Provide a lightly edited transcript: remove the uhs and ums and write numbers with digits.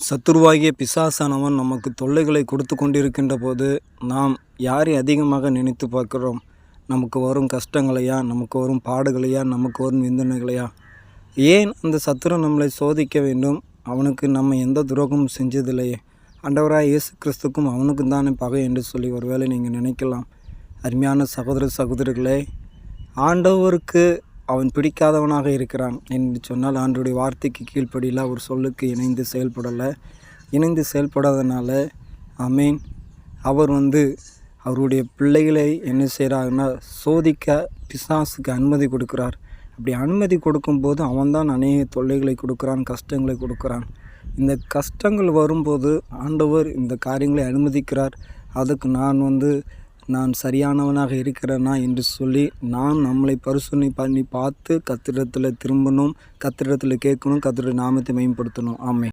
சத்துருவாகிய பிசாசானவன் நமக்கு தொல்லைகளை கொடுத்து கொண்டிருக்கின்ற போது நாம் யாரை அதிகமாக நினைத்து பார்க்கிறோம்? நமக்கு வரும் கஷ்டங்களையா, நமக்கு வரும் பாடுகளையா, நமக்கு வரும் நிந்தனைகளையா? ஏன் அந்த சத்துரு நம்மளை சோதிக்க வேண்டும்? அவனுக்கு நம்ம எந்த துரோகமும் செஞ்சதில்லையே. ஆண்டவராய் இயேசு கிறிஸ்துக்கும் அவனுக்கும் தானே பகை என்று சொல்லி ஒருவேளை நீங்கள் நினைக்கலாம். அருமையான சகோதர சகோதரிகளே, ஆண்டவருக்கு அவன் பிடிக்காதவனாக இருக்கிறான் என்று சொன்னால் ஆண்டவருடைய வார்த்தைக்கு கீழ்ப்படியில் அவர் சொல்லுக்கு இணைந்து செயல்படாதனால ஆமீன் அவர் அவருடைய பிள்ளைகளை என்ன செய்கிறாருன்னா சோதிக்க பிசாசுக்கு அனுமதி கொடுக்குறார். அப்படி அனுமதி கொடுக்கும்போது அவன்தான் அநேக தொல்லைகளை கொடுக்குறான், கஷ்டங்களை கொடுக்குறான். இந்த கஷ்டங்கள் வரும்போது ஆண்டவர் இந்த காரியங்களை அனுமதிக்கிறார். அதுக்கு நான் சரியானவனாக இருக்கிறேனா என்று சொல்லி நாம் நம்மளை பரிசோதனை பண்ணி பார்த்து கர்த்தரிடத்தில் திரும்பணும், கர்த்தரிடத்தில் கேட்கணும், கர்த்தருடைய நாமத்தை மேம்படுத்தணும். ஆமென்.